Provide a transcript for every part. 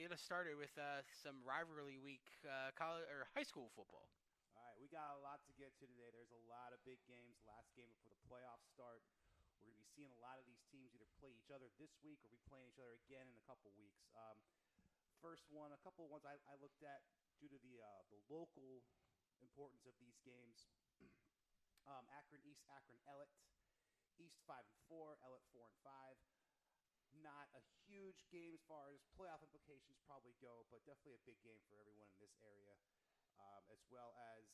get us started with some rivalry week college or high school football. All right, we got a lot to get to today. There's a lot of big games. Last game before the playoffs start. We're going to be seeing a lot of these teams either play each other this week or be playing each other again in a couple weeks. First one, a couple of ones I looked at due to the local importance of these games. Akron East, Akron Ellet. East 5-4, Ellet 4-5. Not a huge game as far as playoff implications probably go, but definitely a big game for everyone in this area, as well as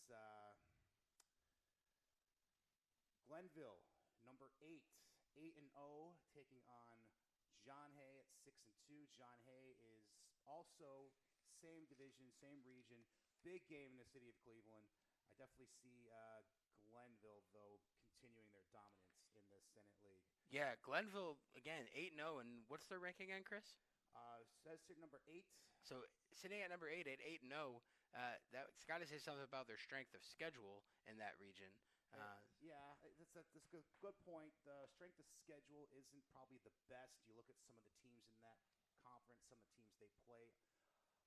Glenville, number 8-0, taking on John Hay at 6-2. John Hay is also same division, same region, big game in the city of Cleveland. I definitely see Glenville, though, continuing their dominance in the Senate League. Yeah, Glenville, again, 8-0, and what's their ranking again, Chris? Says here number 8. So sitting at number 8 at 8-0, that's got to say something about their strength of schedule in that region. That's a good point. The strength of schedule isn't probably the best. You look at some of the teams in that conference, some of the teams they play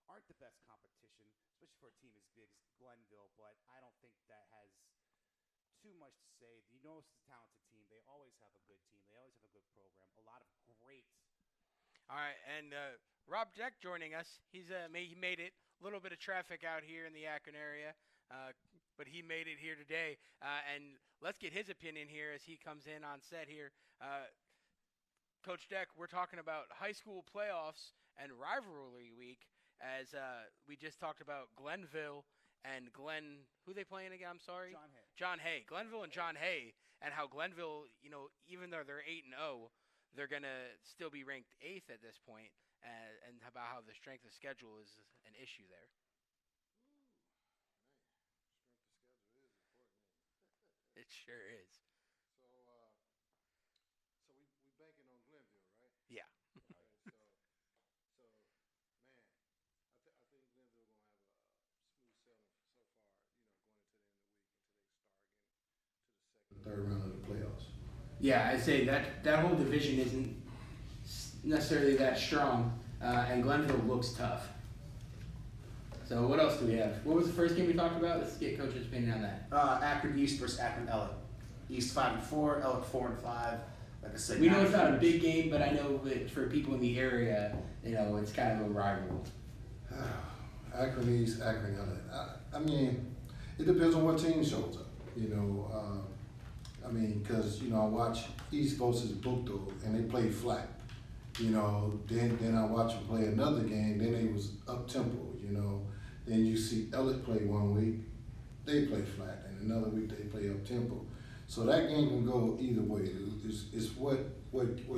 aren't the best competition, especially for a team as big as Glenville, but I don't think that has too much to say. You know it's a talented team. They always have a good team. They always have a good program. A lot of great. All right, and Rob Deck joining us. He made it. A little bit of traffic out here in the Akron area, but he made it here today. And let's get his opinion here as he comes in on set here. Coach Deck, we're talking about high school playoffs and rivalry week as we just talked about Glenville and who they playing again? I'm sorry? John Hay. John Hay. Glenville and John Hay, and how Glenville, even though they're 8-0, they're going to still be ranked 8th at this point, and about how the strength of schedule is an issue there. Strength of schedule is important. It sure is. So we banking on Glenville, right? Yeah. Okay, so man, I think Glenville gonna have a smooth sailing so far. Going into the end of the week until they start getting to the third round of the playoffs. Yeah, I'd say that whole division isn't necessarily that strong, and Glenville looks tough. So what else do we have? What was the first game we talked about? Let's get Coach's opinion on that. Akron East versus Akron Ellet. East 5-4, Ellet 4-5. Like I said, we know it's not a big game, but I know that for people in the area, it's kind of a rival. Akron East, Akron Ellet. I mean, it depends on what team shows up. Because I watch East versus Buchtel, and they played flat. Then I watch them play another game. Then they was up tempo. Then you see Ellet play one week, they play flat, and another week they play up tempo. So that game can go either way. It's what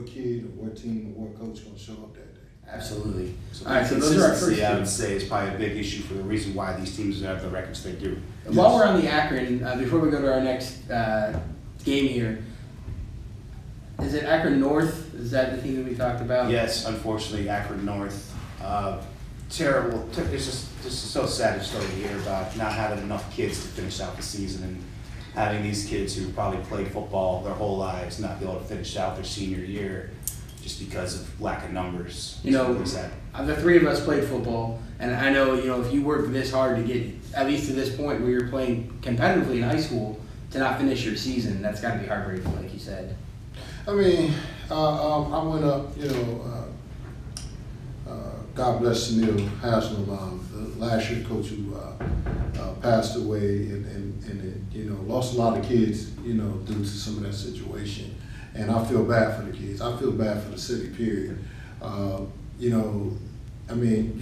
kid or what team or what coach gonna show up that day. Absolutely. So all right, so those are our first. I would say is probably a big issue for the reason why these teams have the records they do. While we're on the Akron, before we go to our next game here, is it Akron North? Is that the team that we talked about? Yes, unfortunately, Akron North. Terrible. It's just so sad to start to hear about not having enough kids to finish out the season and having these kids who probably played football their whole lives not be able to finish out their senior year just because of lack of numbers. The three of us played football, and I know, if you work this hard to get at least to this point where you're playing competitively in high school, to not finish your season, that's got to be heartbreaking, like you said. I mean, I went up, God bless Sunil Haslam, the last year coach who passed away and lost a lot of kids, due to some of that situation. And I feel bad for the kids. I feel bad for the city, period. You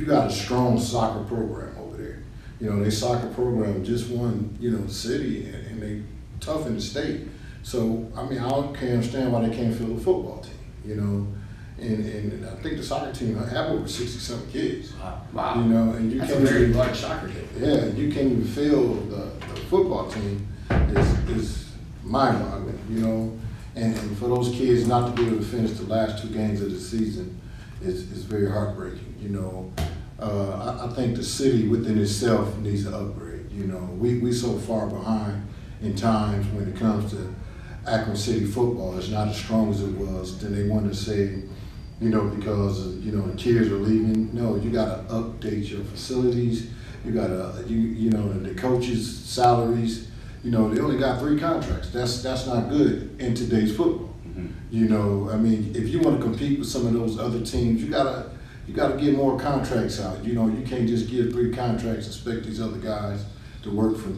got a strong soccer program over there. Their soccer program just won, the city, and they tough in the state. So, I can't understand why they can't field a football team, And I think the soccer team have over 60-something kids. Wow. And that's a very large soccer team. Yeah, you can't even field the football team is mind-boggling, And for those kids not to be able to finish the last 2 games of the season is very heartbreaking, I think the city within itself needs to upgrade, We so far behind in times when it comes to Akron City football. It's not as strong as it was. Then they want to say, because the kids are leaving. No, you got to update your facilities. You got to the coaches' salaries. They only got 3 contracts. That's not good in today's football. Mm-hmm. If you want to compete with some of those other teams, you gotta get more contracts out. You can't just give 3 contracts and expect these other guys to work for a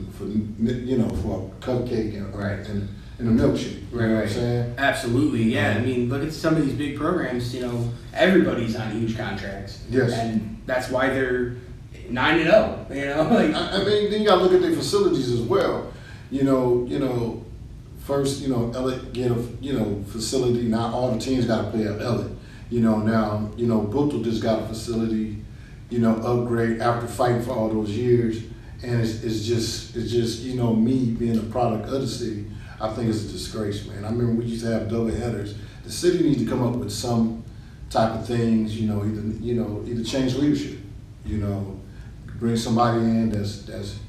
cupcake and a milkshake. You know what I'm saying? Absolutely, yeah. Look at some of these big programs. Everybody's on huge contracts. Yes. And that's why they're 9-0. Then you got to look at their facilities as well. First, Elliott get a facility. Not all the teams got to play at Elliott. Now, Bootle just got a facility, upgrade after fighting for all those years. And it's just me being a product of the city, I think it's a disgrace, man. I remember we used to have double headers. The city needs to come up with some type of things, either change leadership, bring somebody in that's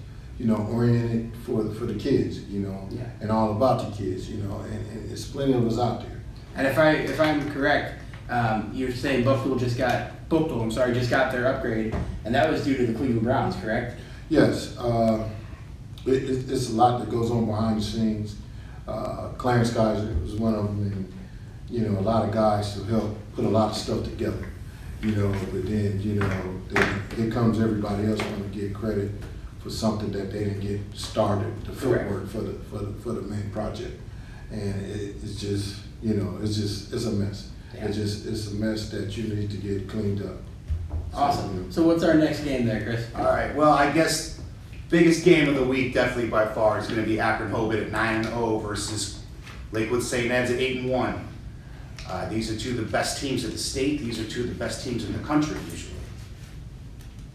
oriented for the kids, and all about the kids, and there's plenty of us out there. And if I'm correct, you're saying Buffalo just got their upgrade, and that was due to the Cleveland Browns, correct? Yes, it's a lot that goes on behind the scenes. Clarence Kaiser was one of them, and a lot of guys who help put a lot of stuff together. But then here comes everybody else want to get credit for something that they didn't get started, the footwork for the main project, and it's just it's a mess. Yeah. It's a mess that you need to get cleaned up. Awesome. So what's our next game there, Chris? All right. Well, I guess biggest game of the week, definitely by far, is going to be Akron-Hovind at 9-0 versus Lakewood St. Ed's at 8-1. These are 2 of the best teams of the state. These are 2 of the best teams in the country, usually.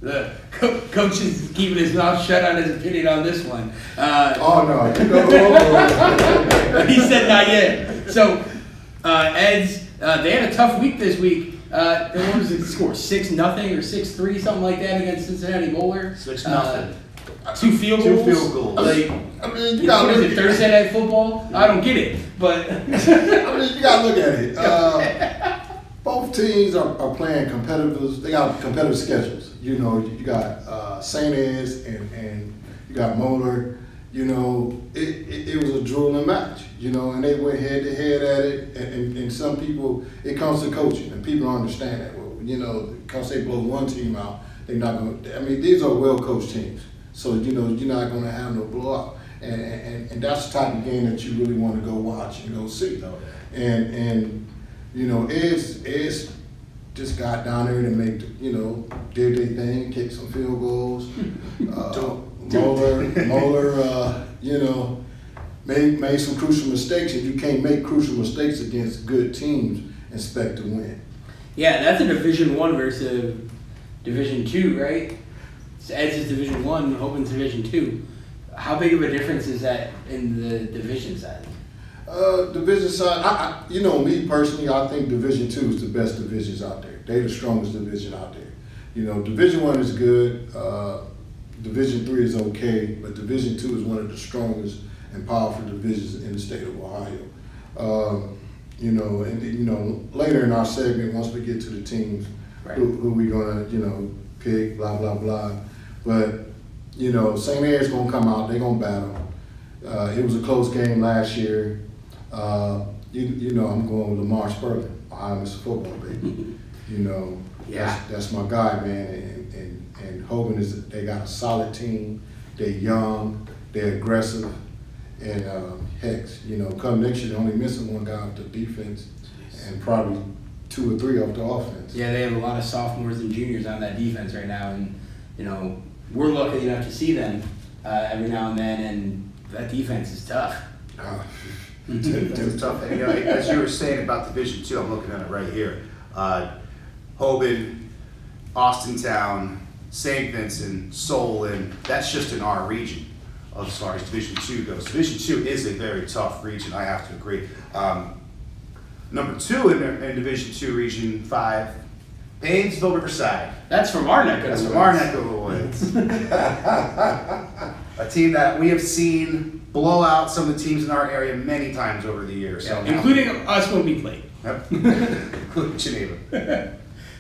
The coach is keeping his mouth shut on his opinion on this one. No. He said not yet. So, Eds, they had a tough week this week. What was the score? 6-0 or 6-3, something like that against Cincinnati Bowler. 6-0. 2 field goals. 2 field goals. You gotta what look is it, Thursday night football? I don't get it, but you gotta look at it. Both teams are playing competitive. They got competitive schedules. You got St. Ed's and you got Moeller. It was a drooling match. And they went head to head at it. And some people, it comes to coaching, and people don't understand that. Well, because they blow one team out, they're not going to. These are well coached teams. So, you're not going to have no blowout. And that's the type of game that you really want to go watch and go see. And Ed's just got down there to make, did their thing, kick some field goals. Moeller, made some crucial mistakes, and you can't make crucial mistakes against good teams and expect to win. Yeah, that's a Division I versus Division II, right? Ed's is Division I, Hovind's Division II. How big of a difference is that in the division side? Division side, me personally, I think Division II is the best divisions out there. They're the strongest division out there. Division I is good. Division III is okay, but Division II is one of the strongest and powerful divisions in the state of Ohio. Later in our segment, once we get to the teams, right, who we gonna, pick, blah blah blah. But St. Ed's gonna come out. They're gonna battle. It was a close game last year. I'm going with Lamar Spurlin, Ohio Mr. Football, baby. Yeah. That's my guy, man. And Hovind they got a solid team. They're young. They're aggressive. And come next year, they're only missing one guy off the defense, and probably 2 or 3 off the offense. Yeah, they have a lot of sophomores and juniors on that defense right now, and we're lucky enough to see them every now and then, and that defense is tough. It's tough. And, as you were saying about Division II, I'm looking at it right here. Hovind, Austintown, St. Vincent, Solon, that's just in our region as far as Division II goes. Division II is a very tough region, I have to agree. Number 2 in Division II, Region 5, Painesville Riverside. That's from our neck of the woods. That's from our neck of the woods. A team that we have seen blow out some of the teams in our area many times over the years. Yeah, including us when we played. Yep. Including Geneva.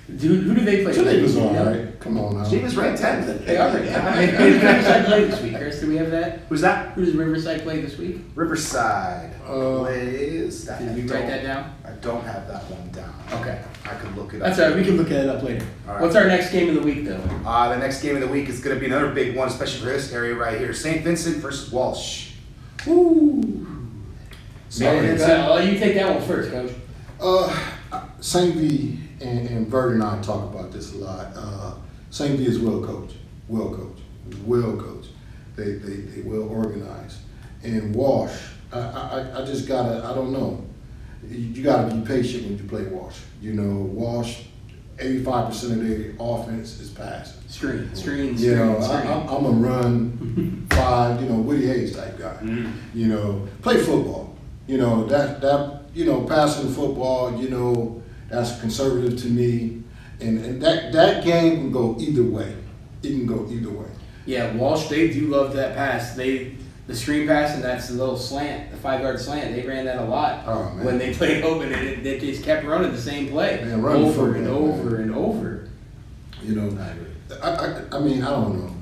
Who do they play? Geneva's You all know? right. Come on now. Geneva's ranked 10th. They are ranked 10th. Who does Riverside play this week, Chris? Do we have that? Who's that? Who does Riverside play this week? Riverside plays. Did we write that down? I don't have that one down. Okay. I could look it up. That's all right. We can look it up later. All right. What's our next game of the week, though? The next game of the week is going to be another big one, especially for this area right here. St. Vincent versus Walsh. Ooh. St. Vincent. I'll let you take that one first, Coach. St. V and Vert and I talk about this a lot. St. V is well coached. They well organized. And Walsh, I just gotta, I don't know. You gotta be patient when you play Walsh. You know, Walsh, 85% of their offense is passing. Screen. You know, I'm a run 5, you know, Woody Hayes type guy. Mm-hmm. You know, play football. You know, that you know, passing the football, you know, that's conservative to me. And that game can go either way. It can go either way. Yeah, Walsh, they do love that pass. The screen pass, and that's the little slant, the 5-yard slant. They ran that a lot when they played open, and they just kept running the same play over and over. You know, I mean, I don't know.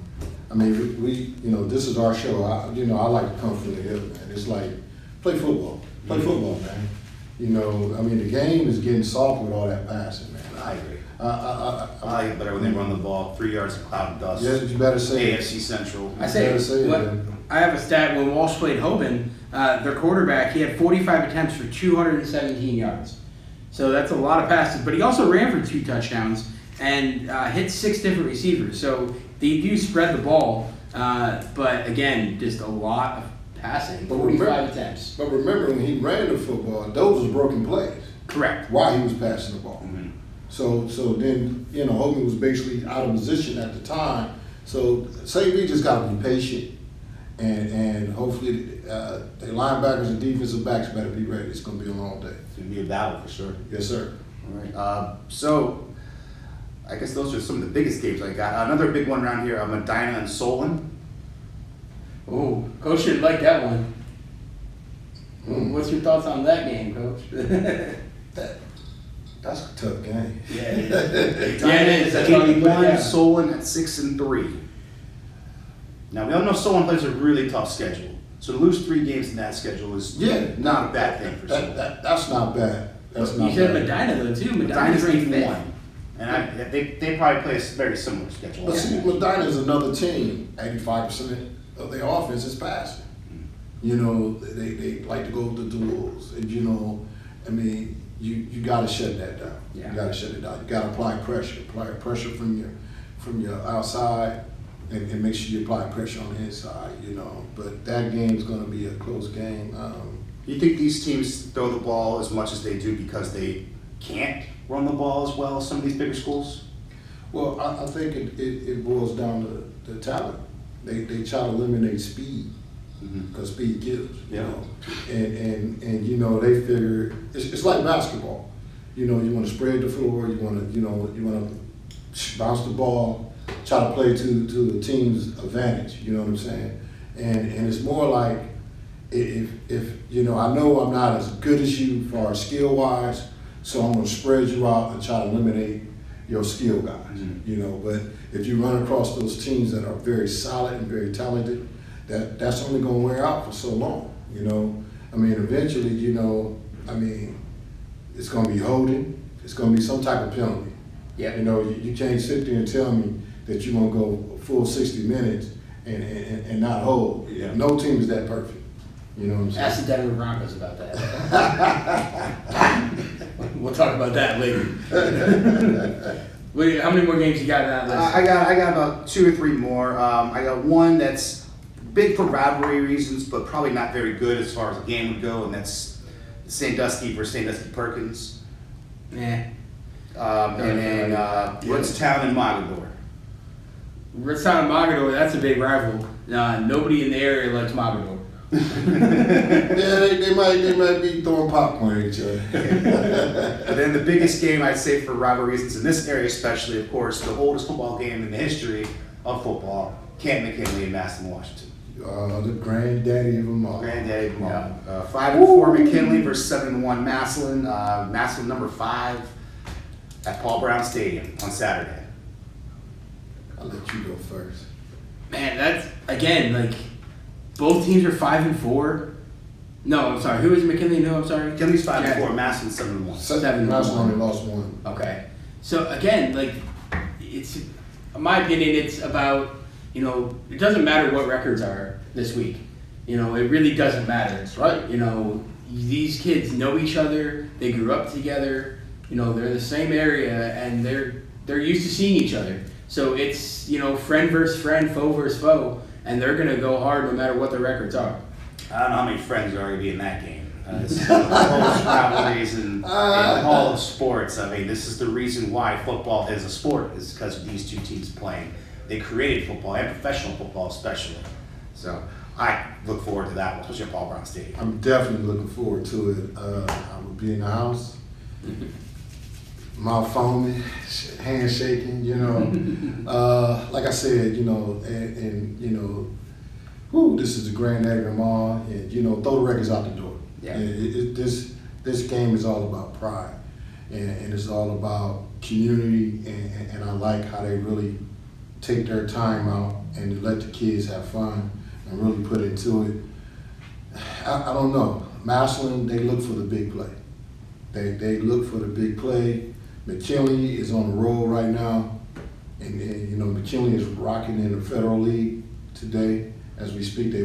I mean, we you know, this is our show. I like to come from the hill, man. It's like, play football. Play football, man. You know, I mean, the game is getting soft with all that passing, man. I agree. I like it better when they run the ball 3 yards of cloud and dust. Yes, you better say it. AFC Central. I say, I have a stat when Walsh played Hoban, their quarterback, he had 45 attempts for 217 yards. So that's a lot of passes. But he also ran for 2 touchdowns and hit 6 different receivers. So they do spread the ball, but again, just a lot of passing. 45 attempts. But remember, when he ran the football, those was broken plays. Correct. While he was passing the ball. Mm-hmm. So then, you know, Hogan was basically out of position at the time. So St. V just got to be patient, and hopefully the linebackers and defensive backs better be ready. It's going to be a long day. It's going to be a battle for sure. Yes, sir. All right. So I guess those are some of the biggest games I got. Another big one around here, Medina and Solon. Oh, Coach should like that one. What's your thoughts on that game, Coach? That's a tough game. Yeah, it is. That's 81, Solon at 6-3. Now we all know Solon plays a really tough schedule, so to lose 3 games in that schedule is not a bad thing for Solon. That's not bad. That's not you said bad. Medina though too. Medina's ranked 8-1, and they probably play a very similar schedule. But see, Medina is another team. 85% of their offense is passing. You know, they like to go with the duels, and you know, I mean, you got to shut that down. Yeah. You got to shut it down. You got to apply pressure from your outside, and make sure you apply pressure on the inside. You know, but that game's going to be a close game. Do you think these teams throw the ball as much as they do because they can't run the ball as well as some of these bigger schools? Well, I think it boils down to talent. They try to eliminate speed, because speed kills. You know, and you know, they figure it's like basketball. You know, you want to spread the floor. You want to bounce the ball, try to play to the team's advantage. You know what I'm saying? And it's more like, if you know, I know I'm not as good as you as far as skill wise, so I'm going to spread you out and try to eliminate your skill guys. You know, but if you run across those teams that are very solid and very talented, that's only going to wear out for so long. You know, I mean, eventually, you know, I mean, it's going to be holding. It's going to be some type of penalty. Yeah. You know, you can't sit there and tell me that you're going to go a full 60 minutes and not hold. Yeah. No team is that perfect. You know what I'm saying? Ask the Denver Broncos about that. We'll talk about that later. How many more games you got on that list? I got about 2 or 3 more. I got one that's big for rivalry reasons, but probably not very good as far as the game would go, and that's Sandusky versus Sandusky Perkins. Yeah. And then Woodstown and Mogador. Woodstown and Mogador, that's a big rival. Nobody in the area likes Mogador. Yeah, they might be throwing popcorn at each other. And then the biggest game, I'd say, for rivalry reasons in this area especially, of course, the oldest football game in the history of football, Camp McKinley and Maston, Washington. The granddaddy of them all. Granddaddy of them all. 5-4 McKinley versus 7-1 Massillon. Massillon number 5 at Paul Brown Stadium on Saturday. I'll let you go first. Man, that's again like both teams are 5-4. No, I'm sorry. Who is McKinley? No, I'm sorry. McKinley's 5-4. Massillon 7-1. 7-1. Massillon only lost 1. Okay. So again, like it's in my opinion, it's about it doesn't matter what records are this week. It really doesn't matter. That's right. These kids know each other. They grew up together. They're in the same area, and they're used to seeing each other. So it's friend versus friend, foe versus foe, and they're gonna go hard no matter what the records are. I don't know how many friends are going to be in that game. It's one of the most rivalries in all of sports. I mean, this is the reason why football is a sport, is because of these two teams playing. They created football, and professional football especially. So I look forward to that one, especially at Paul Brown Stadium. I'm definitely looking forward to it. I will be in the house, mouth foaming, hand shaking, like I said, this is the granddaddy of them all, and throw the records out the door. Yeah. And this game is all about pride, and it's all about community, and I like how they really take their time out and let the kids have fun and really put into it. I don't know. Massillon, they look for the big play. They look for the big play. McKinley is on the roll right now, and McKinley is rocking in the Federal League today. As we speak, they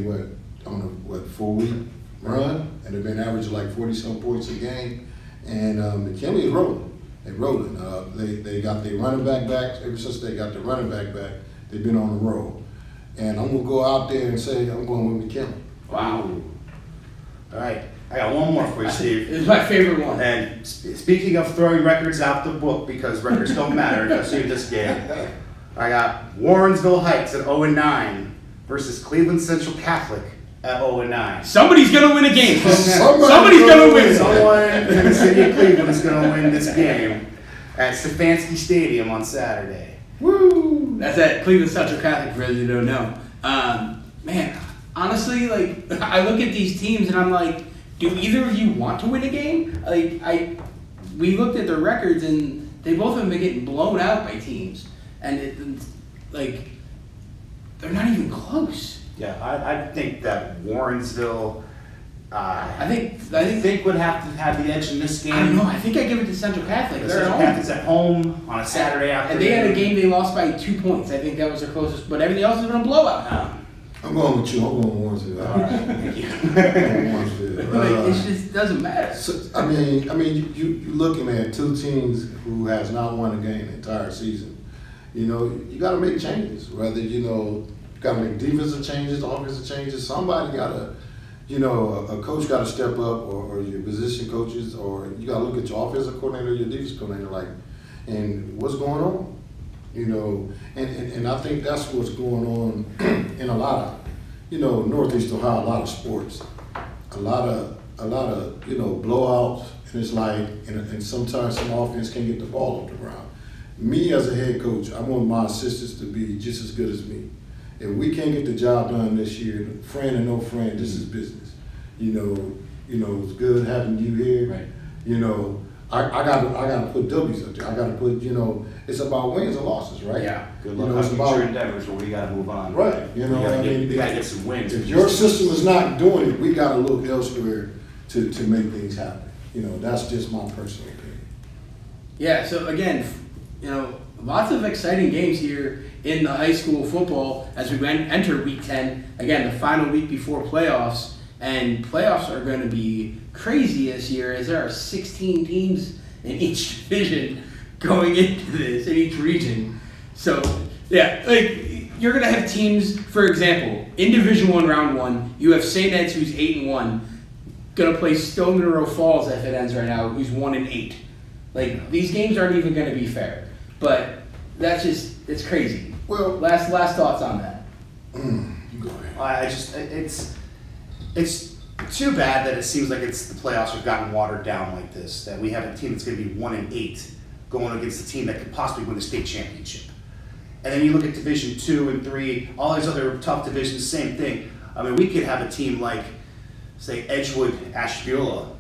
on a 4-week run, and they've been averaging like 40-some points a game. And McKinley is rolling. They're rolling. They got their running back back. Ever since they got the running back back, they've been on the roll. And I'm gonna go out there and say I'm going with McKinley. Wow. All right. I got one more for you, Steve. It's my favorite one. And speaking of throwing records out the book, because records don't matter, especially in this game, I got Warrensville Heights at 0-9 versus Cleveland Central Catholic at 0-9. Somebody's gonna win a game. Somebody's gonna win. Someone in the city of Cleveland is gonna win this game at Stefanski Stadium on Saturday. Woo! That's at Cleveland Central Catholic, for those who don't know. Man, honestly, like I look at these teams and I'm like, do either of you want to win a game? We looked at their records and they both have been getting blown out by teams, and they're not even close. Yeah, I think that Warrensville, I think would have to have the edge in this game. I don't know. I think I give it to Central Catholic. The They're Central at home. Catholic's at home on a Saturday afternoon. And they had a game they lost by 2 points. I think that was their closest, but everything else has been a blowout. I'm going with you. I'm going Warrensville. All right, thank you. I'm going Warrensville. It just doesn't matter. So, I mean, you're looking at two teams who has not won a game the entire season. You got to make changes. Whether got to make defensive changes, offensive changes. Somebody got to, a coach got to step up, or your position coaches, or you got to look at your offensive coordinator, your defensive coordinator, and what's going on. And I think that's what's going on in a lot of, Northeast Ohio, a lot of sports, a lot of blowouts, and it's like, and sometimes some offense can't get the ball off the ground. Me as a head coach, I want my assistants to be just as good as me. If we can't get the job done this year, friend or no friend, this is business. It's good having you here. Right. I gotta put W's up there. I gotta put, it's about wins and losses, right? Yeah. Good luck on future endeavors, but we gotta move on. Right. We gotta get some wins. If your system is not doing it, we gotta look elsewhere to make things happen. That's just my personal opinion. Yeah. So again, lots of exciting games here in the high school football as we enter week 10. Again, the final week before playoffs, and playoffs are going to be crazy this year as there are 16 teams in each division going into this, in each region. So, yeah, you're going to have teams, for example, in Division I, Round 1, you have St. Ed's, who's 8-1, going to play Stone Monroe Falls, if it ends right now, who's 1-8. These games aren't even going to be fair. But that's just, it's crazy. Well, last thoughts on that. You go ahead. It's too bad that it seems like the playoffs have gotten watered down like this, that we have a team that's going to be 1-8 going against a team that could possibly win the state championship. And then you look at Division 2 and 3, all these other tough divisions, same thing. I mean, we could have a team like, say, Edgewood, Ashtabula,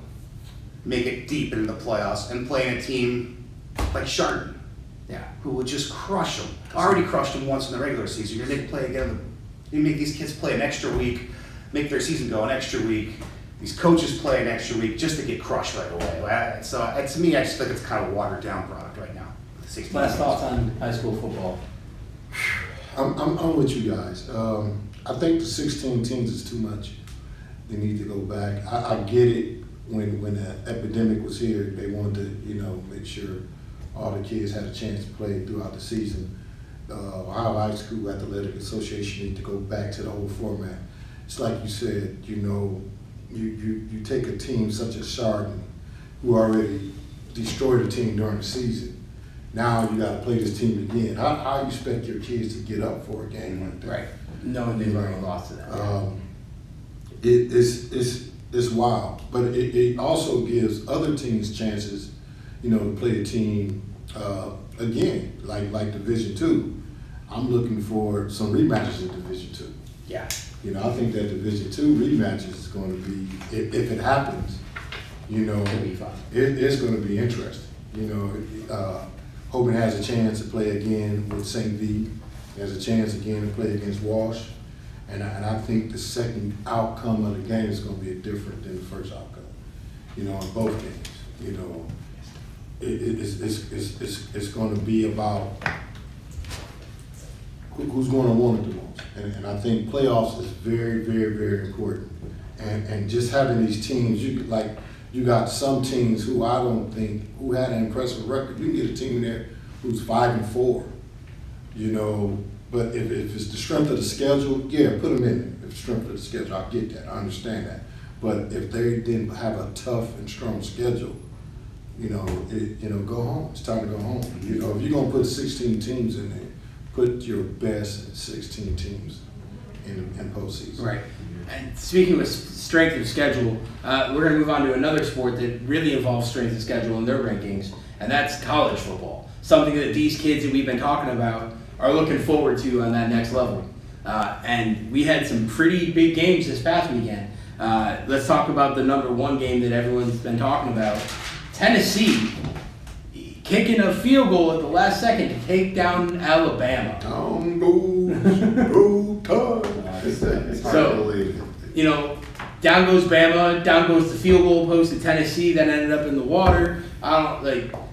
make it deep into the playoffs and playing a team like Chardon, who would just crush them. Already crushed them once in the regular season. You're going to play again. You make these kids play an extra week, make their season go an extra week. These coaches play an extra week just to get crushed right away. So to me, I just think it's kind of a watered down product right now. Last thoughts on high school football? I'm with you guys. I think the 16 teams is too much. They need to go back. I get it. When the epidemic was here, they wanted to, make sure all the kids had a chance to play throughout the season. Ohio High School Athletic Association need to go back to the old format. It's like you said, you take a team such as Chardon, who already destroyed a team during the season. Now you got to play this team again. How you expect your kids to get up for a game like that? Right. Knowing they've already lost to that. It's wild, but it also gives other teams chances, to play a team again, like Division II. I'm looking for some rematches in Division II. Yeah. I think that Division II rematches is going to be, if it happens, It'll be fun. It's going to be interesting. Hoban has a chance to play again with St. V. He has a chance again to play against Walsh. And I think the second outcome of the game is going to be different than the first outcome. In both games. It's going to be about who's going to want it the most. And I think playoffs is very, very, very important. And just having these teams, you got some teams who I don't think who had an impressive record. You can get a team in there who's 5-4. But if it's the strength of the schedule, yeah, put them in there. If it's the strength of the schedule, I get that. I understand that. But if they didn't have a tough and strong schedule, go home. It's time to go home. If you're gonna put 16 teams in there, put your best 16 teams in postseason. Right. And speaking of strength of schedule, we're going to move on to another sport that really involves strength of schedule in their rankings, and that's college football. Something that these kids that we've been talking about are looking forward to on that next level. And we had some pretty big games this past weekend. Let's talk about the number one game that everyone's been talking about. Tennessee kicking a field goal at the last second to take down Alabama. So, down goes Bama, down goes the field goal post at Tennessee, that ended up in the water.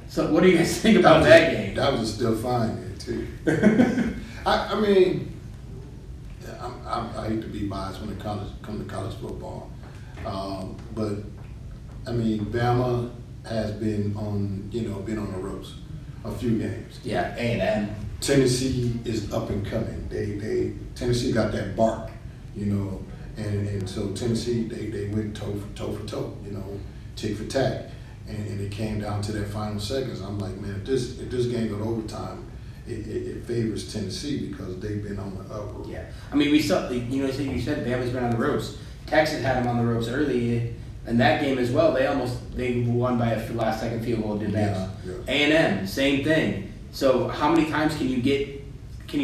So what do you guys think about that game? That was still fine there, too. I mean, I hate to be biased when it comes to college football. But, I mean, Bama has been on the ropes a few games. Yeah, A&M. Tennessee is up and coming. Tennessee got that bark, and so Tennessee they went toe for toe, tick for tack, and it came down to that final seconds. I'm like, man, if this game got overtime, it favors Tennessee because they've been on the upward. Yeah, I mean we saw you said Bama's been on the ropes. Texas had them on the ropes early. In that game as well, they won by a last second field goal to Bama. A&M, same thing. So how many times can you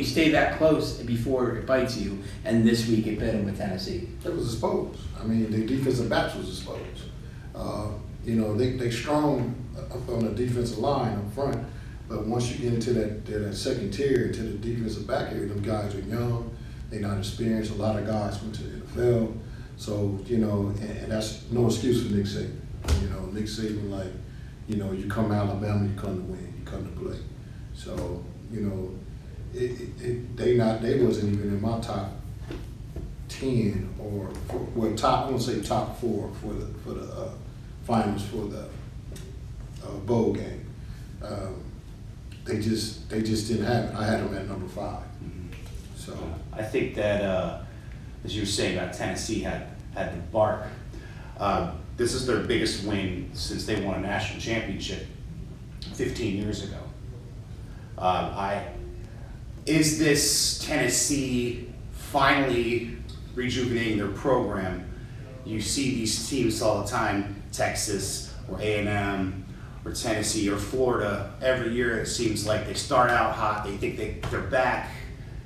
stay that close before it bites you? And this week it bit them with Tennessee. It was exposed. I mean, the defensive backs was exposed. They strong up on the defensive line up front, but once you get into that second tier, into the defensive back area, them guys are young. They're not experienced. A lot of guys went to the NFL. So, and that's no excuse for Nick Saban. Nick Saban, you come to Alabama, you come to win, you come to play. So, they wasn't even in my top 10 or I won't say top 4 for the finals for the bowl game. They just didn't have it. I had them at number 5. So I think that as you were saying about Tennessee had the bark. This is their biggest win since they won a national championship 15 years ago. Is this Tennessee finally rejuvenating their program? You see these teams all the time, Texas or A&M or Tennessee or Florida. Every year it seems like they start out hot, they think they're back,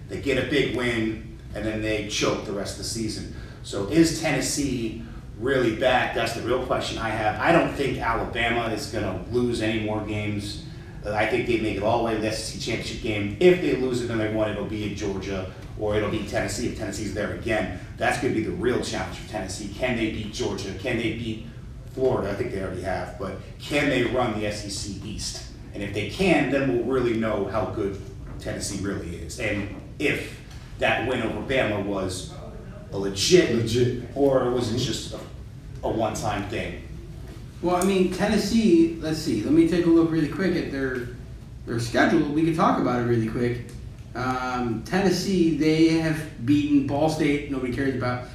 they get a big win, and then they choke the rest of the season. So is Tennessee really back? That's the real question I have. I don't think Alabama is going to lose any more games. I think they make it all the way to the SEC championship game. If they lose it, then they won, it'll be at Georgia, or it'll be Tennessee if Tennessee's there again. That's going to be the real challenge for Tennessee. Can they beat Georgia? Can they beat Florida? I think they already have. But can they run the SEC East? And if they can, then we'll really know how good Tennessee really is. And if that win over Bama was a legit. Or was it just a one-time thing? Well, I mean, Tennessee, let's see. Let me take a look really quick at their schedule. We can talk about it really quick. Tennessee, they have beaten Ball State, nobody cares about.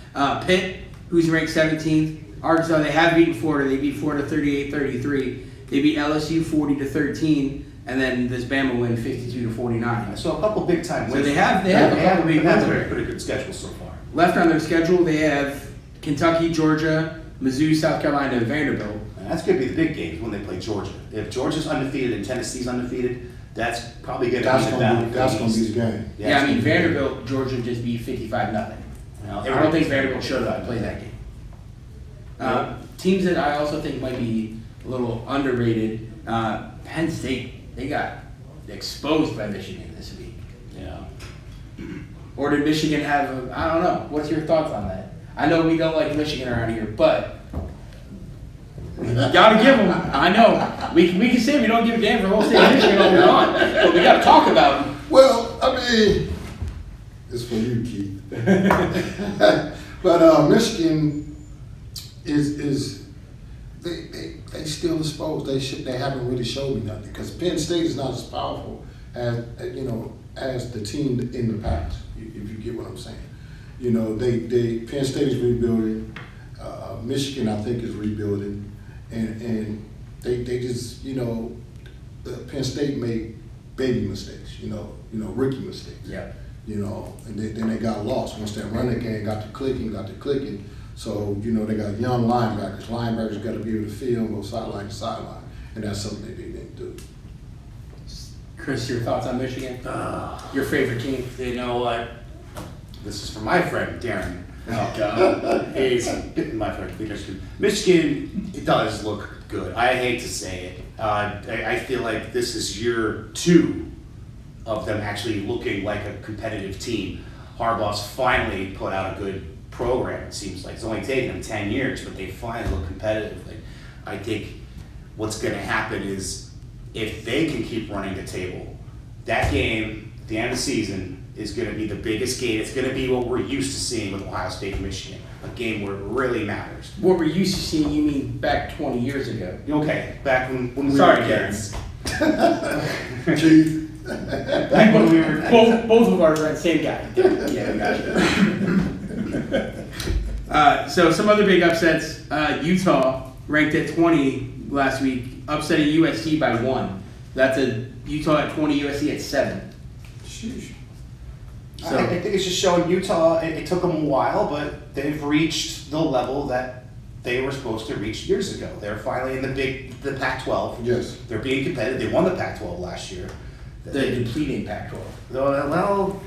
Pitt, who's ranked 17th. Arkansas, they have beaten Florida. They beat Florida 38-33. They beat LSU 40-13. And then this Bama win 52-49. So a couple big-time wins. So they have a couple big wins. They have a pretty good schedule so far. Left on their schedule, they have Kentucky, Georgia, Mizzou, South Carolina, and Vanderbilt. And that's going to be the big games when they play Georgia. If Georgia's undefeated and Tennessee's undefeated, that's probably going to be the battle. That's going to be the game. Yeah, I mean, Vanderbilt, Georgia just beat 55-0. I don't think Vanderbilt showed up to play that game. Teams that I also think might be a little underrated, Penn State, they got exposed by Michigan this week. Yeah. Or did Michigan have I don't know. What's your thoughts on that? I know we don't like Michigan around here, but you gotta give them. I know. We can say we don't give a damn for the whole state of Michigan all we want, but we gotta talk about them. Well, I mean, it's for you, Keith. But Michigan is they still exposed. They haven't really showed me nothing because Penn State is not as powerful as as the team in the past. If you get what I'm saying, Penn State is rebuilding. Michigan, I think, is rebuilding, and they just Penn State made baby mistakes. Rookie mistakes. Yeah. And then they got lost once that running game got to clicking. So, they got young linebackers. Linebackers got to be able to field and go sideline to sideline. And that's something they didn't do. Chris, your thoughts on Michigan? Your favorite team? You know what? This is for my friend, Darren. Oh, God. He's my friend, Michigan, it does look good. I hate to say it. I feel like this is year 2 of them actually looking like a competitive team. Harbaugh's finally put out a good program, it seems like. It's only taken them 10 years, but they finally look competitive. I think what's going to happen is if they can keep running the table, that game at the end of the season is going to be the biggest game. It's going to be what we're used to seeing with Ohio State and Michigan, a game where it really matters. What we're used to seeing, you mean back 20 years ago? Okay, back when we Sorry, were kids. Chief. Back when we were both of our friends, same guy. Yeah, gotcha. So some other big upsets. Utah ranked at 20 last week, upsetting USC by 1. That's Utah at 20, USC at 7. Sheesh. So, I think it's just showing Utah, it took them a while, but they've reached the level that they were supposed to reach years ago. They're finally in the Pac-12. Yes. They're being competitive. They won the Pac-12 last year. The depleting Pac-12. Well,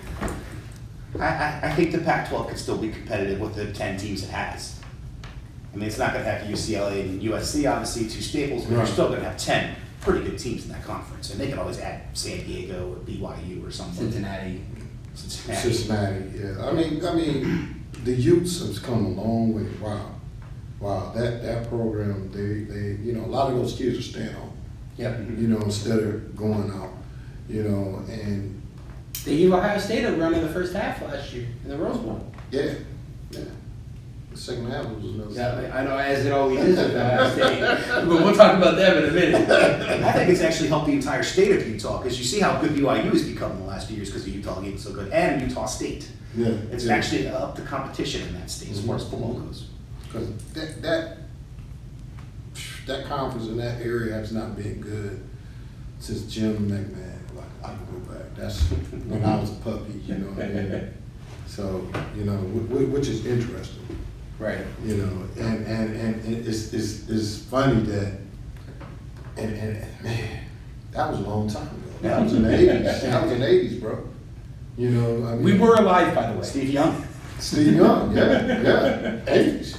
I think the Pac-12 could still be competitive with the 10 teams it has. I mean, it's not going to have UCLA and USC, obviously, 2 staples, but you're still going to have 10 pretty good teams in that conference. And they can always add San Diego or BYU or something. Cincinnati, yeah. I mean, the Utes has come a long way. Wow. That program, they a lot of those kids are staying on. Yep. Instead of going out. And they gave Ohio State a run in the first half last year in the Rose Bowl. Yeah. The second half was another. Yeah, I know, as it always is with Ohio State. But we'll talk about them in a minute. I think it's actually helped the entire state of Utah because you see how good BYU has become in the last few years because of Utah getting so good, and Utah State. Yeah. It's actually up the competition in that state as far as football goes. Because that conference in that area has not been good since Jim McMahon. I can go back. That's when I was a puppy, and so which is interesting, right? And it's funny that and man, that was a long time ago. That was in the 80s. That was in the 80s, bro. You know, I mean, We were alive, by the way. Steve Young. Steve Young, yeah, 80s,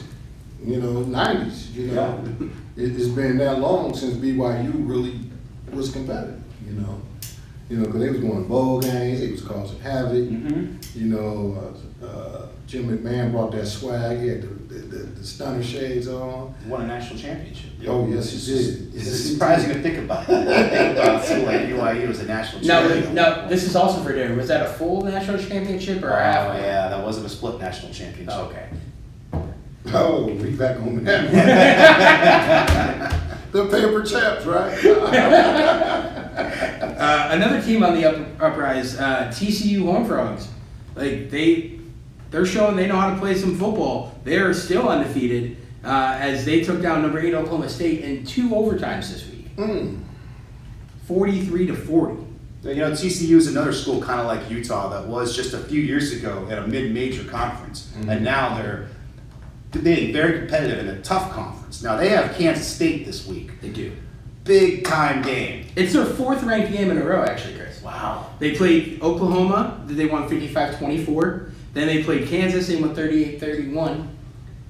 you know, 90s, you know. It's been that long since BYU really was competitive, you know. Because they was going bowl games, they was causing havoc. Mm-hmm. You know, Jim McMahon brought that swag. He had the stunner shades on. Won a national championship. Oh yes, he did. It's surprising to think about. Think about school like BYU as a national championship. No, this is also for dinner. Was that a full national championship or a half? Oh yeah, that wasn't a split national championship. Oh, okay. Oh, we back on that. The paper chaps, right? Another team on the uprise, TCU Horned Frogs. Like they're showing they know how to play some football. They are still undefeated as they took down number 8 Oklahoma State in 2 overtimes this week. 43-40. You know, TCU is another school kind of like Utah that was just a few years ago at a mid-major conference, and now they're being very competitive in a tough conference. Now they have Kansas State this week. They do. Big time game. It's their 4th ranked game in a row, actually, Chris. Wow. They played Oklahoma, they won 55-24. Then they played Kansas, they won 38-31.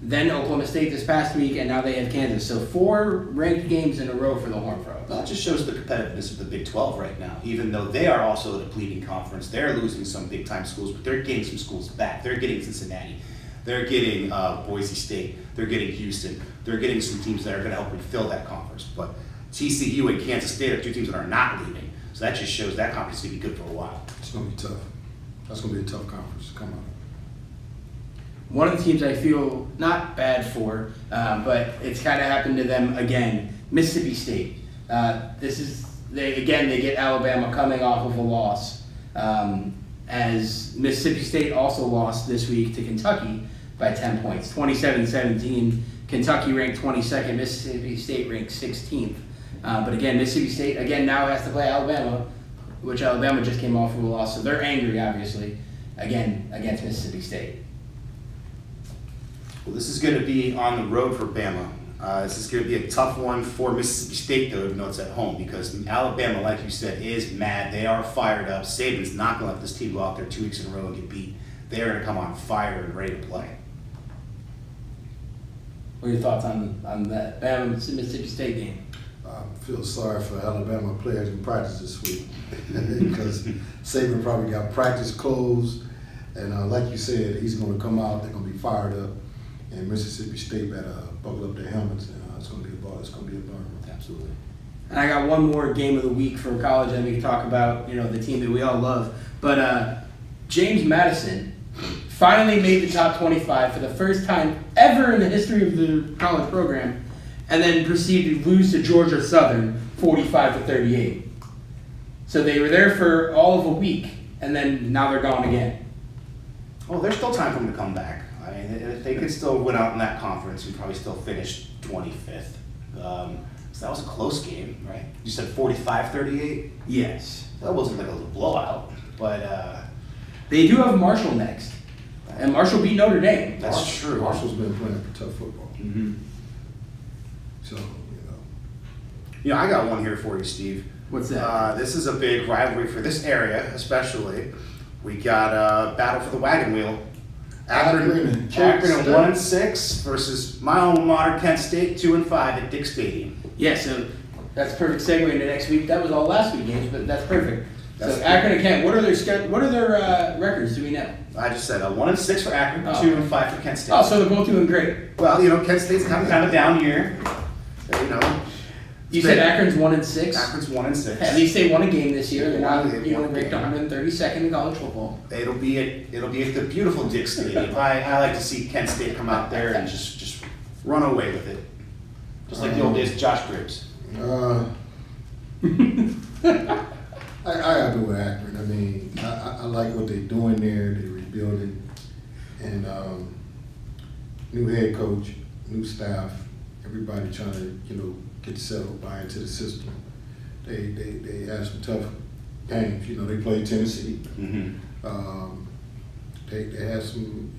Then Oklahoma State this past week, and now they have Kansas. So 4 ranked games in a row for the Horned Frogs. Well, it just shows the competitiveness of the Big 12 right now. Even though they are also a depleting conference, they're losing some big-time schools, but they're getting some schools back. They're getting Cincinnati. They're getting Boise State. They're getting Houston. They're getting some teams that are going to help refill that conference. But TCU and Kansas State are 2 teams that are not leaving. So that just shows that conference is going to be good for a while. It's going to be tough. That's going to be a tough conference. Come on. One of the teams I feel not bad for, but it's kind of happened to them again, Mississippi State. They get Alabama coming off of a loss, as Mississippi State also lost this week to Kentucky by 10 points, 27-17. Kentucky ranked 22nd, Mississippi State ranked 16th. But again, Mississippi State again now has to play Alabama, which Alabama just came off of a loss, so they're angry, obviously, again against Mississippi State. Well, this is going to be on the road for Bama. This is going to be a tough one for Mississippi State, though, even though it's at home, because Alabama, like you said, is mad. They are fired up. Saban's not going to let this team go out there 2 weeks in a row and get beat. They are going to come on fire and ready to play. What are your thoughts on that Bama Mississippi State game? I feel sorry for Alabama players in practice this week because Saban probably got practice clothes, and like you said, he's going to come out. They're going to be fired up, and Mississippi State better buckle up their helmets. And it's going to be a ball. It's going to be a burn. Absolutely. And I got one more game of the week from college, and we can talk about the team that we all love. But James Madison finally made the top 25 for the first time ever in the history of the college program, and then proceeded to lose to Georgia Southern 45-38. So they were there for all of a week, and then now they're gone again. Well, there's still time for them to come back. I mean, they could still win out in that conference and probably still finish 25th. So that was a close game, right? You said 45-38? Yes. That wasn't like a blowout, but They do have Marshall next, and Marshall beat Notre Dame. that's true. Marshall's been playing tough football. Mm-hmm. So, I got one here for you, Steve. What's that? This is a big rivalry for this area, especially. We got a battle for the wagon wheel. Akron 1-6 versus my alma mater, Kent State 2-5 at Dick Stadium. Yeah, so that's a perfect segue into next week. That was all last week games, but that's perfect. That's so Akron and Kent, what are their records? Do we know? I just said 1-6 for Akron, 2-5 for Kent State. Oh, so they're both doing great. Well, Kent State's kind of down year. You said Akron's 1-6. Akron's 1-6. At least they won a game this year. They're not ranked 132nd in college football. It'll be at the beautiful Dick Stadium. I like to see Kent State come out there and just run away with it, just like the old days of Josh Gribbs. I got to go with Akron. I mean, I like what they're doing there. They're rebuilding, and new head coach, new staff, everybody trying to get settled, buy into the system. They had some tough games. They played Tennessee. Mm-hmm. They had some,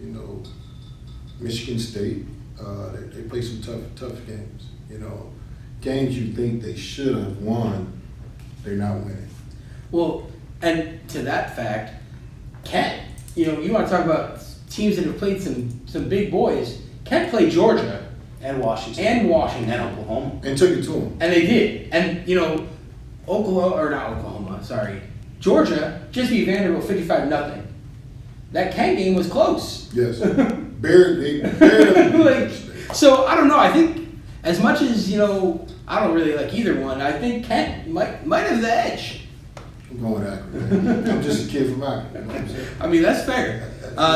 Michigan State. They played some tough games. Games you think they should have won, they're not winning. Well, and to that fact, you want to talk about teams that have played some big boys. Kent played Georgia. And Washington. And Washington. And Oklahoma. And took it to them. And they did. And, Georgia just beat Vanderbilt 55-0. That Kent game was close. Yes. Barely. So, I don't know. I think as much as, I don't really like either one, I think Kent might have the edge. I'm going with Akron, man. I'm just a kid from Akron. You know what I'm saying? I mean, that's fair.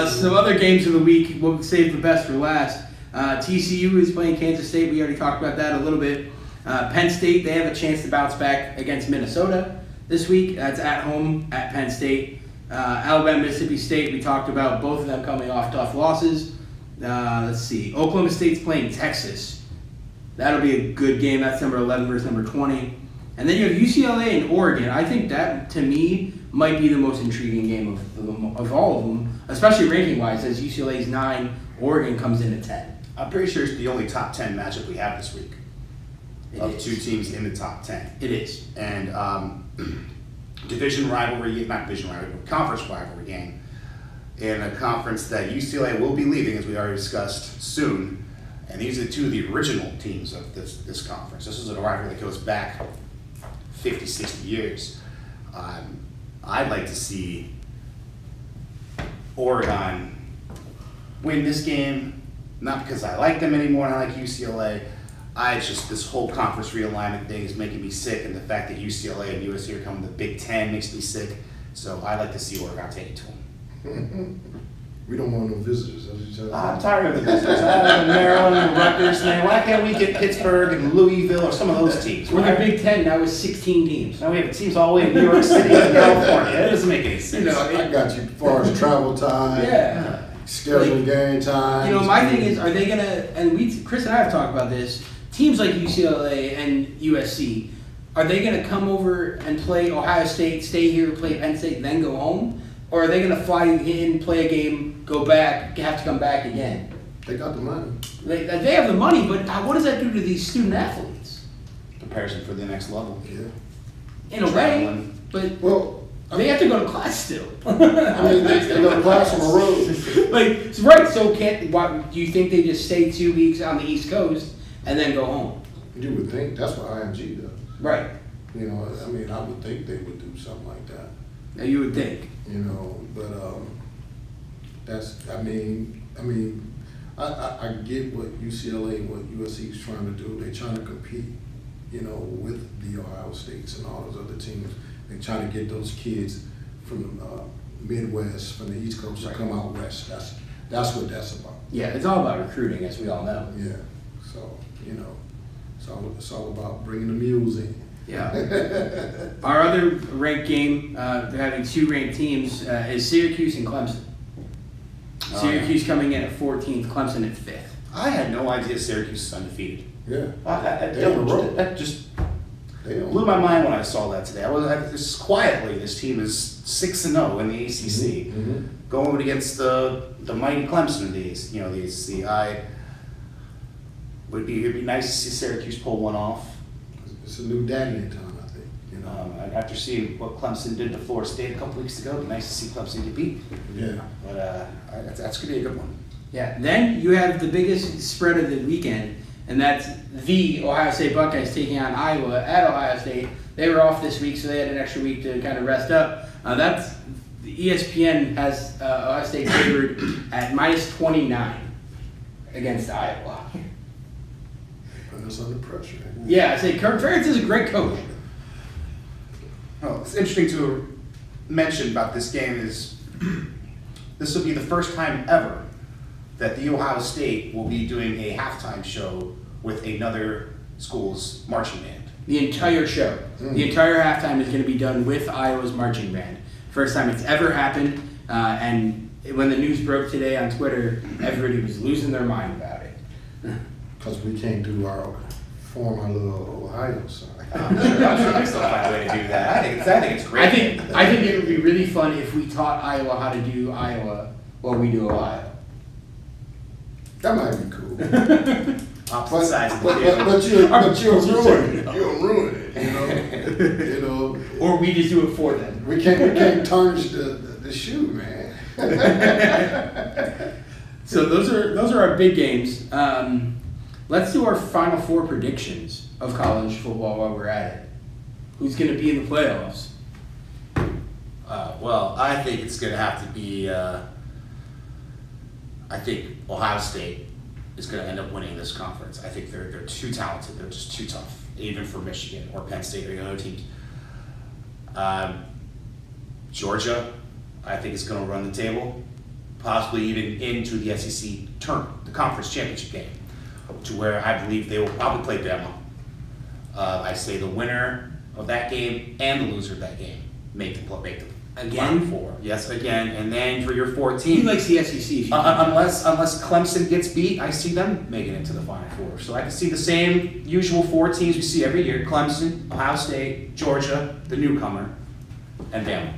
Some other games of the week, we'll save the best for last. TCU is playing Kansas State. We already talked about that a little bit. Penn State, they have a chance to bounce back against Minnesota this week. That's at home at Penn State. Alabama, Mississippi State, we talked about both of them coming off tough losses. Let's see. Oklahoma State's playing Texas. That'll be a good game. That's number 11 versus number 20. And then you have UCLA and Oregon. I think that, to me, might be the most intriguing game of all of them, especially ranking-wise, as UCLA's 9, Oregon comes in at 10. I'm pretty sure it's the only top 10 matchup we have this week. Of two teams in the top 10. It is. And conference rivalry game in a conference that UCLA will be leaving, as we already discussed, soon. And these are two of the original teams of this conference. This is a rivalry that goes back 50, 60 years. I'd like to see Oregon win this game, not because I like them anymore and I like UCLA. This whole conference realignment thing is making me sick, and the fact that UCLA and USC are coming to the Big Ten makes me sick. So I'd like to see Oregon take it to them. We don't want no visitors. That's what you're telling me. I'm tired of the visitors. I love Maryland and Rutgers, man. Why can't we get Pittsburgh and Louisville or some of those teams? We're the Big Ten now with 16 teams. Now we have teams all the way in New York City and California. That doesn't make any sense. I got you as far as travel time. Yeah. Schedule game time. My thing is, are they going to, and Chris and I have talked about this, teams like UCLA and USC, are they going to come over and play Ohio State, stay here, play Penn State, then go home? Or are they going to fly in, play a game, go back, have to come back again? They got the money. They have the money, but what does that do to these student athletes? Prepares them for the next level. Yeah. In a way, but they have to go to class still. I mean, they go to class on the road. Right, so do you think they just stay 2 weeks on the East Coast and then go home? You would think that's what IMG does. Right. I would think they would do something like that. Now you would think. But I get what UCLA and what USC is trying to do. They're trying to compete, with the Ohio States and all those other teams. They're trying to get those kids from the Midwest, from the East Coast to come out West. That's what that's about. Yeah, it's all about recruiting, as we all know. Yeah. So, it's all about bringing the mules in. Yeah. Our other ranked game, having two ranked teams, is Syracuse and Clemson. Syracuse coming in at 14th, Clemson at 5th. I had no idea Syracuse is undefeated. Yeah. That just blew my mind when I saw that today. This team is 6-0 in the ACC, going against the mighty Clemson. It'd be nice to see Syracuse pull one off. It's a new daddy in town, I think. After seeing what Clemson did to Florida State a couple weeks ago, it'd be nice to see Clemson get beat. Yeah. But that's going to be a good one. Yeah. Then you have the biggest spread of the weekend, and that's the Ohio State Buckeyes taking on Iowa at Ohio State. They were off this week, so they had an extra week to kind of rest up. The ESPN has Ohio State favored at -29 against Iowa. Putting us under pressure. Yeah, I say Kirk Ferentz is a great coach. Oh, it's interesting to mention about this game is this will be the first time ever that the Ohio State will be doing a halftime show with another school's marching band. The entire show. The entire halftime is going to be done with Iowa's marching band. First time it's ever happened, and when the news broke today on Twitter, everybody was losing their mind about it. Because we can't form our little Ohio side. I'm sure I still find a way to do that. I think it's great. I think it would be really fun if we taught Iowa how to do Iowa while we do Ohio. That might be cool. Opposite sides of the but you'll ruin it. You'll ruin it. Or we just do it for them. We can't tarnish the the shoe, man. So those are our big games. Let's do our Final Four predictions of college football while we're at it. Who's going to be in the playoffs? Well, I think it's going to have to be. I think Ohio State is going to end up winning this conference. I think they're too talented. They're just too tough, even for Michigan or Penn State or other teams. Georgia, I think is going to run the table, possibly even into the SEC tournament, the conference championship game, to where I believe they will probably play Bama. I say the winner of that game and the loser of that game make the Again? Final Four. Yes, again. And then for your 14. He likes the SEC. Unless Clemson gets beat, I see them making it to the Final Four. So I can see the same usual 4 teams we see every year: Clemson, Ohio State, Georgia, the newcomer, and Bama.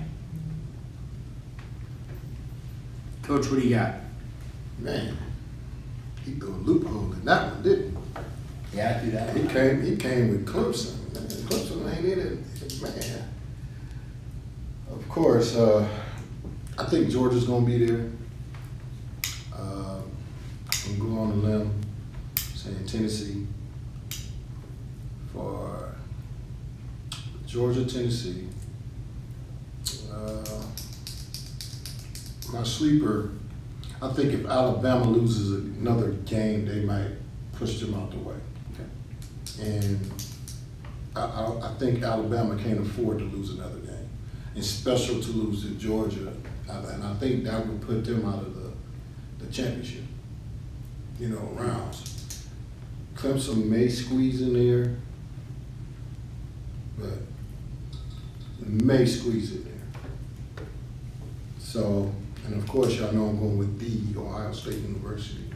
Coach, what do you got? Man, he threw a loophole in that one, didn't Yeah, I do that. he? He came with Clemson. Man, Clemson ain't in it, man. Of course, I think Georgia's gonna be there. I'm going on a limb, saying Tennessee. For Georgia, Tennessee. My sleeper, I think if Alabama loses another game, they might push them out the way. Okay. And I think Alabama can't afford to lose another game. It's special to lose to Georgia, and I think that would put them out of the championship, rounds. Clemson may squeeze in there, but may squeeze in there. So, and of course, y'all know I'm going with the Ohio State University,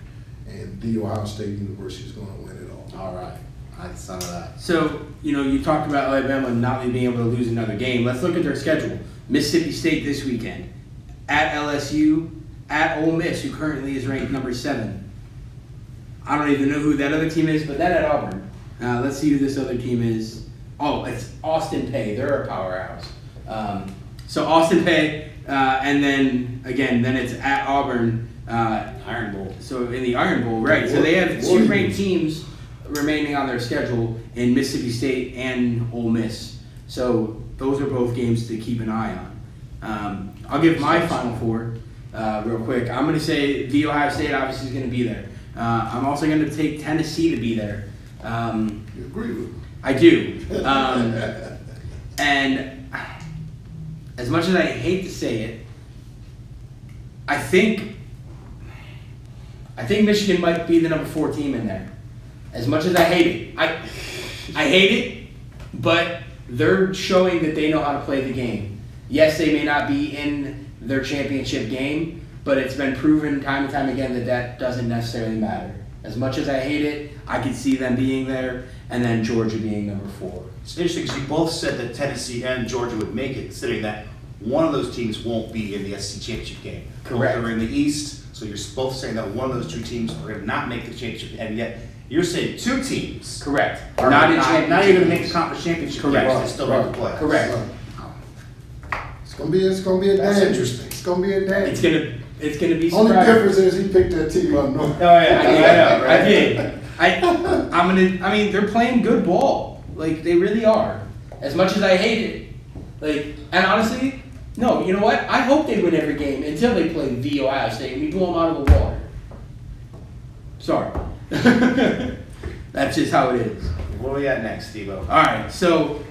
and the Ohio State University is going to win it all. All right. I like the sound of that. So, you talked about Alabama not being able to lose another game. Let's look at their schedule. Mississippi State this weekend, at LSU, at Ole Miss, who currently is ranked number 7. I don't even know who that other team is, but that at Auburn. Let's see who this other team is. Oh, it's Austin Peay. They're a powerhouse. So Austin Peay, and then it's at Auburn. Iron Bowl. So in the Iron Bowl, right. So they have 2 ranked teams remaining on their schedule in Mississippi State and Ole Miss. So those are both games to keep an eye on. I'll give my Final Four real quick. I'm going to say the Ohio State obviously is going to be there. I'm also going to take Tennessee to be there. You agree with me? I do. And as much as I hate to say it, I think Michigan might be the number 4 team in there. As much as I hate it. I hate it, but they're showing that they know how to play the game. Yes, they may not be in their championship game, but it's been proven time and time again that doesn't necessarily matter. As much as I hate it, I can see them being there, and then Georgia being number 4. It's interesting because you both said that Tennessee and Georgia would make it, considering that one of those teams won't be in the SEC championship game. Correct. Both are in the East, so you're both saying that one of those 2 teams are going to not make the championship, and yet you're saying 2 teams Correct. are Not in not championship even going to make games. the conference championship Correct. game. They still make the playoffs. Correct. It's gonna be a That's day. interesting. It's gonna be a day. It's gonna be Only surprising. difference is he picked that team up north. Oh yeah, I know. Right. I did. I mean, they're playing good ball. Like they really are. As much as I hate it, and honestly, no. You know what? I hope they win every game until they play the Ohio State and we blow them out of the water. Sorry. That's just how it is. What do we got next, Steve-O? All right, so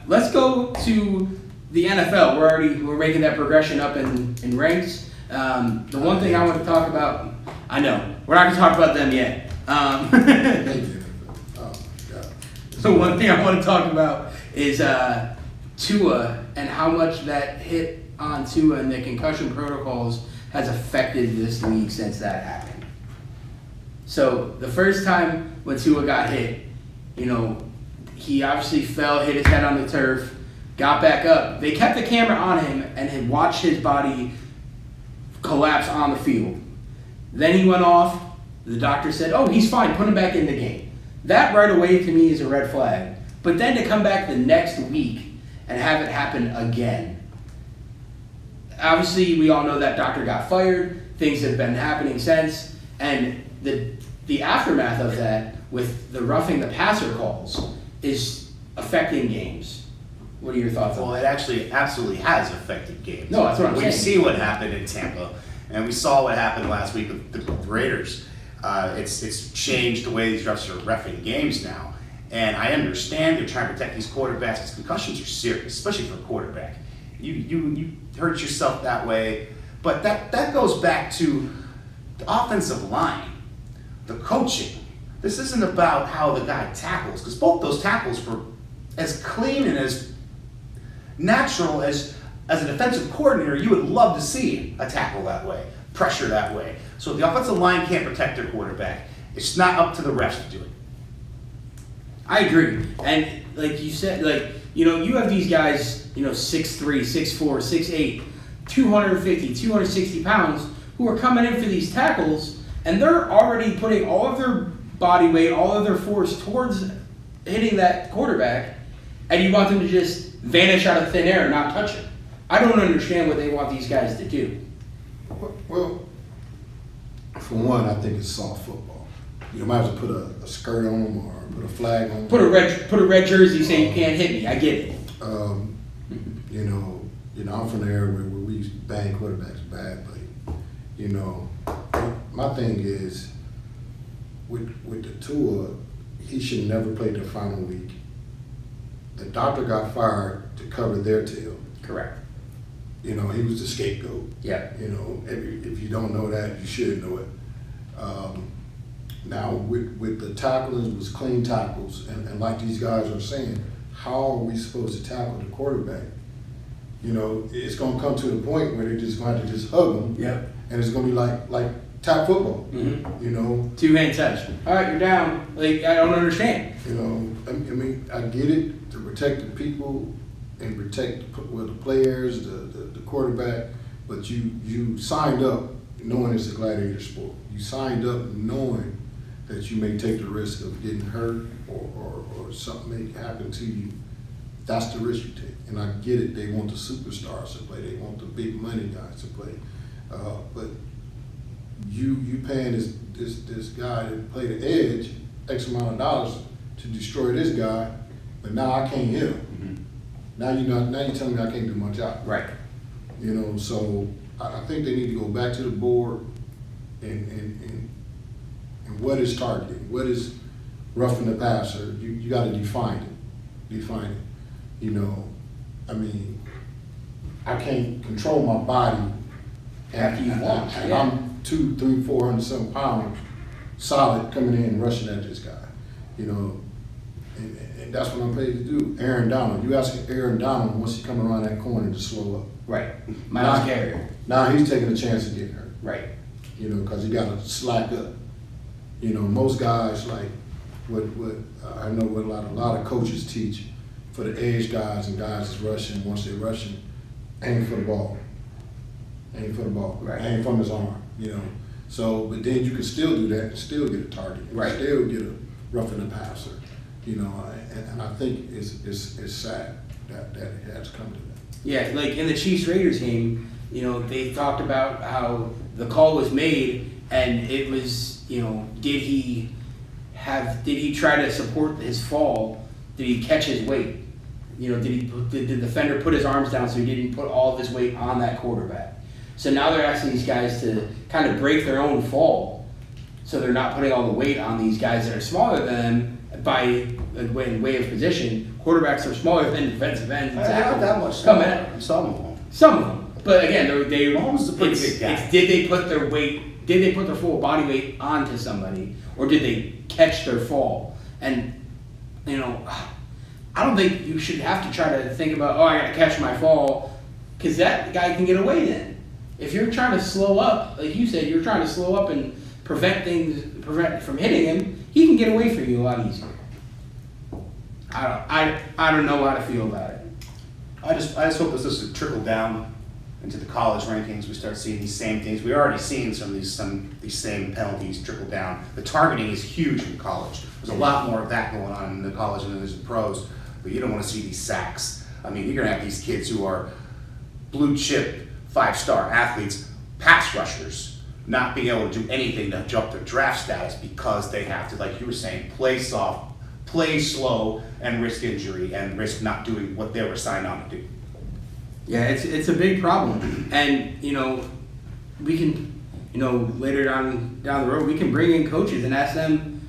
let's go to the NFL. We're making that progression up in ranks. The one thing I want to talk about, I know we're not going to talk about them yet. Oh my God. So one thing I want to talk about is Tua and how much that hit on Tua and the concussion protocols has affected this league since that happened. So the first time when Tua got hit, he obviously fell, hit his head on the turf, got back up. They kept the camera on him and had watched his body collapse on the field. Then he went off. The doctor said, "Oh, he's fine. Put him back in the game." That right away to me is a red flag. But then to come back the next week and have it happen again, obviously we all know that doctor got fired. Things have been happening since, and the aftermath of that with the roughing the passer calls is affecting games. What are your thoughts on Well, that? it actually absolutely has affected games. No, that's what I'm saying. We see what happened in Tampa, and we saw what happened last week with the Raiders. It's changed the way these refs are reffing games now. And I understand they're trying to protect these quarterbacks because concussions are serious, especially for a quarterback. You hurt yourself that way. But that goes back to the offensive line, the coaching. This isn't about how the guy tackles, because both those tackles were as clean and as natural as a defensive coordinator you would love to see a tackle that way, pressure that way. So if the offensive line can't protect their quarterback, it's not up to the refs to do it. I agree. And like you said, you have these guys, 6'3", 6'4", 6'8", 250, 260 pounds who are coming in for these tackles, and they're already putting all of their body weight, all of their force towards hitting that quarterback, and you want them to just vanish out of thin air and not touch it. I don't understand what they want these guys to do. Well, for one, I think it's soft football. You might have to put a skirt on them or put a flag on them. Put a red jersey saying you can't hit me. I get it. I'm from the area where we used to bang quarterbacks bad, but my thing is with the Tua, he should never play the final week. The doctor got fired to cover their tail. Correct. He was the scapegoat. Yeah. If you don't know that, you should know it. Now, with the tackling, it was clean tackles, and like these guys are saying, how are we supposed to tackle the quarterback? It's going to come to the point where they're just going to just hug them, Yep. and it's going to be like tap football. Mm-hmm. Two-hand touch. All right, you're down. I don't understand. I get it, to protect the people and protect the players, the quarterback, but you signed up knowing it's a gladiator sport. You signed up knowing that you may take the risk of getting hurt or something may happen to you. That's the risk you take. And I get it, they want the superstars to play, they want the big money guys to play. But you paying this guy to play the edge X amount of dollars to destroy this guy, but now I can't hit him. Mm-hmm. Now you're telling me I can't do my job. Right. So I think they need to go back to the board and what is targeting, what is roughing the passer. You got to define it. I can't control my body After you launch, and yeah. I'm 200, 300, 400 some pounds solid coming in and rushing at this guy. And that's what I'm paid to do. Aaron Donald, you ask Aaron Donald once he come around that corner to slow up. Right. Miles Garrett. Now he's taking a chance of getting hurt. Right. Because he got to slack up. Most guys, like what I know what a lot of coaches teach for the edge guys and guys that's rushing, once they're rushing, aim for the ball. Aim for the ball. Right. Aim from his arm, So, but then you can still do that and still get a target. Right. Still get a roughing the passer. And I think it's sad that it has come to that. Yeah, like in the Chiefs-Raiders game, they talked about how the call was made and it was, did he try to support his fall? Did he catch his weight? Did the defender put his arms down so he didn't put all of his weight on that quarterback? So now they're asking these guys to kind of break their own fall, so they're not putting all the weight on these guys that are smaller than them by way of position. Quarterbacks are smaller than defensive ends. Not that much. Some of them. But again, Mahomes is a pretty big guy. Did they put their weight? Did they put their full body weight onto somebody, or did they catch their fall? And I don't think you should have to try to think about, I got to catch my fall, because that guy can get away then. If you're trying to slow up, like you said, you're trying to slow up and prevent from hitting him, he can get away from you a lot easier. I don't know how to feel about it. I just hope this is trickle down into the college rankings. We start seeing these same things. We've already seen some of these same penalties trickle down. The targeting is huge in college. There's a lot more of that going on in the college than there is in pros. But you don't want to see these sacks. You're going to have these kids who are blue chip 5-star athletes, pass rushers, not being able to do anything to jump their draft status because they have to, like you were saying, play soft, play slow, and risk injury and risk not doing what they were signed on to do. Yeah, it's a big problem, and we can, later down the road, we can bring in coaches and ask them,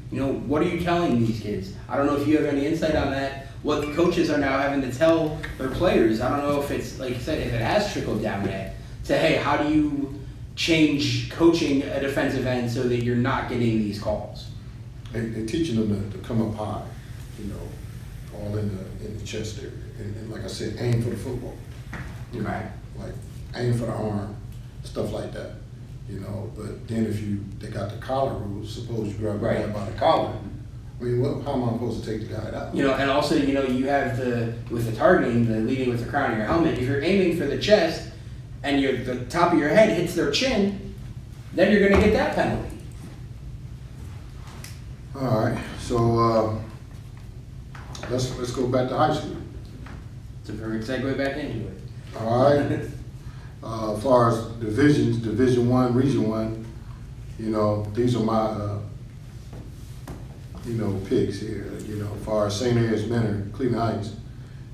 what are you telling these kids? I don't know if you have any insight on that. What the coaches are now having to tell their players. I don't know if it's, like you said, if it has trickled down yet. To, hey, how do you change coaching a defensive end so that you're not getting these calls? They're teaching them to come up high, all in the chest area, and like I said, aim for the football. Okay. Like aim for the arm, stuff like that. But then they got the collar rules. Suppose you grab a guy by the collar. I mean, how am I supposed to take the guy out? And also, you have with the targeting, the leading with the crown of your helmet. If you're aiming for the chest and the top of your head hits their chin, then you're going to get that penalty. All right, so let's go back to high school. It's a perfect segue back into it. All right. As far as divisions, Division I, Region I, these are my picks here. As far as St. Ed's, Mentor, Cleveland Heights,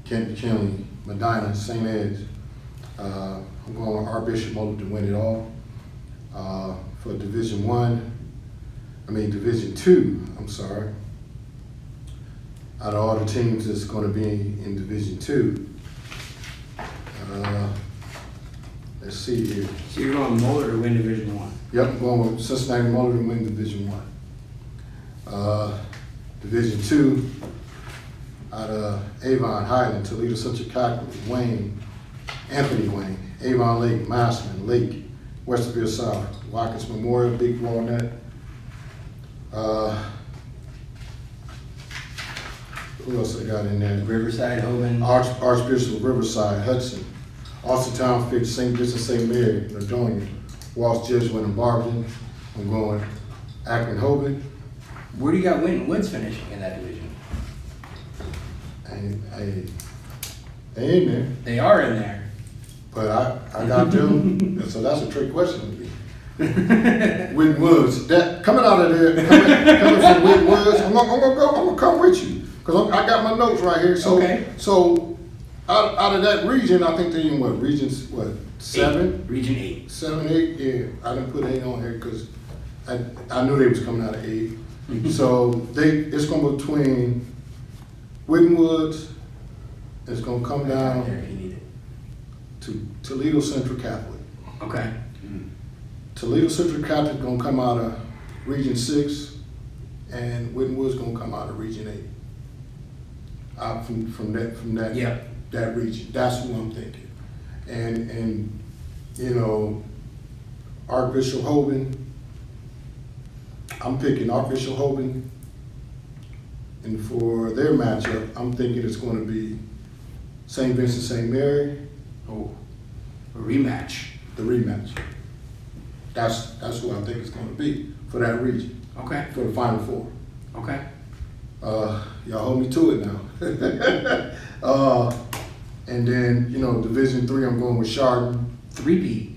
Kent McKinley, Medina, St. Ed's. I'm going with Archbishop Moulton to win it all. For Division II, I'm sorry. Out of all the teams that's going to be in Division II, let's see here. So you're going Moeller to win Division I? Yep, I'm going with Cincinnati Moeller to win Division I. Division II, out of Avon, Highland, Toledo, Central Catholic, Wayne, Anthony Wayne, Avon Lake, Massman, Lake, Westerville South, Watkins Memorial, Big Walnut. Who else I got in there? Riverside, Hoban. Archbishop of Riverside, Hudson, Austintown, Fitch, St. Vincent, St. Mary, Nordonia, Walsh, Jesuit, and Barberton. I'm going Akron, Hoban. Where do you got Winton Woods finishing in that division? They ain't there. They are in there. But I got them. So that's a trick question to me. Winton Woods. That coming out of there, coming from Winton Woods, I'm gonna come with you. Because I got my notes right here. So okay. So out of that region, I think they're in what? Regions, what? 7? Region 8. 7, 8, yeah. I didn't put 8 on here because I knew they was coming out of 8. So it's going to be between Winton Woods, it's going to come down to Toledo Central Catholic. Okay. Toledo Central Catholic going to come out of Region 6, and Winton Woods going to come out of Region 8. Out from that yep. that region. That's what I'm thinking. And Archbishop Hoban, I'm picking Archbishop Hoban, and for their matchup, I'm thinking it's going to be St. Vincent, St. Mary. Oh, a rematch. The rematch. That's what I think it's going to be for that region. Okay. For the Final Four. Okay. Y'all hold me to it now. And then, Division 3, I'm going with Chardon. 3B.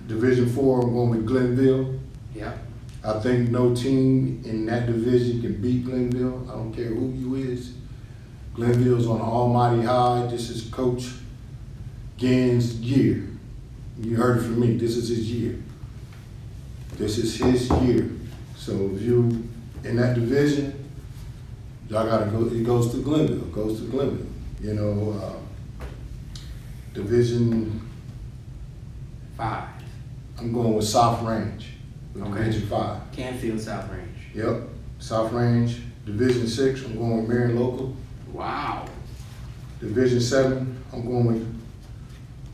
Division 4, I'm going with Glenville. Yeah. I think no team in that division can beat Glenville. I don't care who you is. Glenville's on an almighty high. This is Coach Gann's year. You heard it from me. This is his year. This is his year. So if you in that division, y'all gotta go. It goes to Glenville. Goes to Glenville. Division 5. I'm going with South Range. Okay. Division 5. Canfield, South Range. Yep. South Range. Division 6. I'm going with Marion Local. Wow. Division 7. I'm going with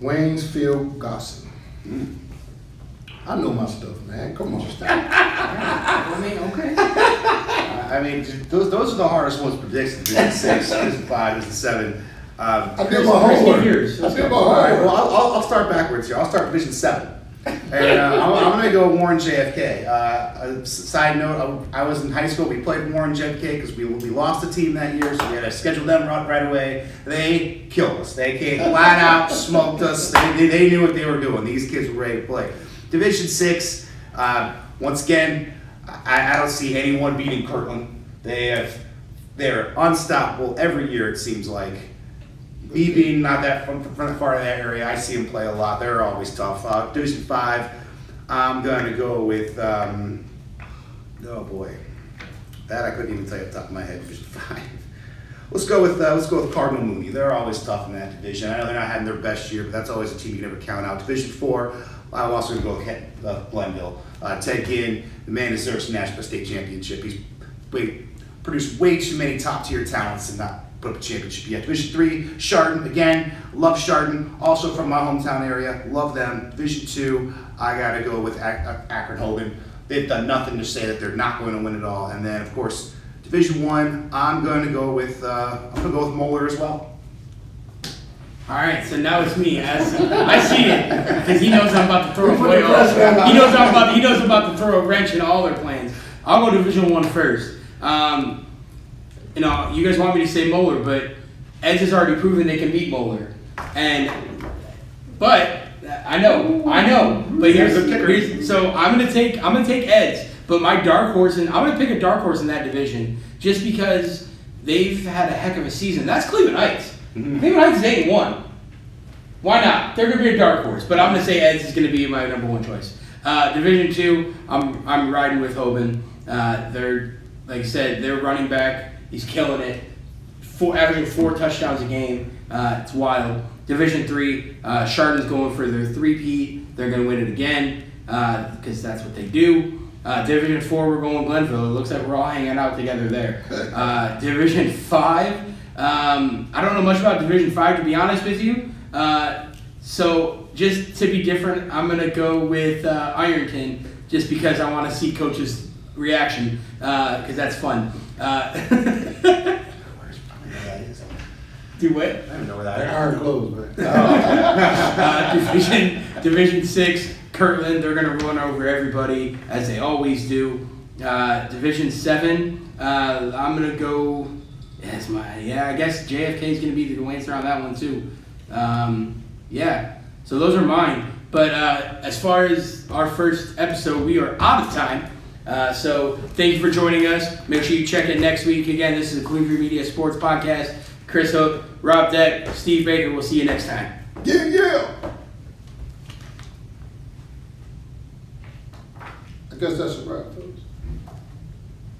Waynesfield Gosson. I know my stuff, man. Come on. Okay. Those are the hardest ones to predict. Division 6, Division 5, Division 7. I did my homework. Years. I did my All right, homework. well, I'll start backwards here. I'll start Division 7. And I'm going to go Warren JFK. A side note, I was in high school. We played Warren JFK because we lost a team that year, so we had to schedule them right away. They killed us. They came flat out, smoked us. They knew what they were doing. These kids were ready to play. Division 6, once again, I don't see anyone beating Kirtland. They're unstoppable every year, it seems like. Me being not that from far in that area, I see them play a lot. They're always tough. Division 5, I'm going to go with, oh boy, that I couldn't even tell you off the top of my head. Division 5. Let's go with Cardinal Mooney. They're always tough in that division. I know they're not having their best year, but that's always a team you can never count out. Division 4, I'm also going to go with Glenville. Ted Ginn, the man deserves a national state championship. He's produced way too many top tier talents and not put up a championship yet. Division 3, Chardon, again, love Chardon, also from my hometown area, love them. Division 2, I gotta go with Akron Hogan. They've done nothing to say that they're not going to win it all. And then, of course, Division 1, I'm going to go with Moeller as well. All right, so now it's me. I see it because he knows I'm about to throw a playoff. He knows I'm about to throw a wrench in all their plans. I'll go Division 1 first. You know, you guys want me to say Moeller, but Eds has already proven they can beat Moeller. But I know. But here's so I'm gonna take Eds, but my dark horse, and I'm gonna pick a dark horse in that division just because they've had a heck of a season. That's Cleveland Heights. Cleveland Heights is 8-1. Why not? They're gonna be a dark horse, but I'm gonna say Eds is gonna be my number 1 choice. Division 2, I'm riding with Hoban. They're, like I said, their running back, he's killing it. Averaging 4 touchdowns a game. It's wild. Division 3, Chardon's going for their 3-peat. They're going to win it again because that's what they do. Division 4, we're going Glenville. It looks like we're all hanging out together there. Division 5, I don't know much about Division 5, to be honest with you. So just to be different, I'm going to go with Ironton just because I want to see Coach's reaction because that's fun. Do what? I don't know where that They're is. hard clothes, man. Division 6, Kirtland, they're going to run over everybody, as they always do. Division 7, I'm going to go, I guess JFK is going to be the answer on that one, too. So those are mine. But as far as our first episode, we are out of time. So thank you for joining us. Make sure you check in next week. Again, this is the Clearviewmedia Sports Podcast. Chris Hook, Rob Deck, Steve Baker. We'll see you next time. Yeah. I guess that's a wrap, folks.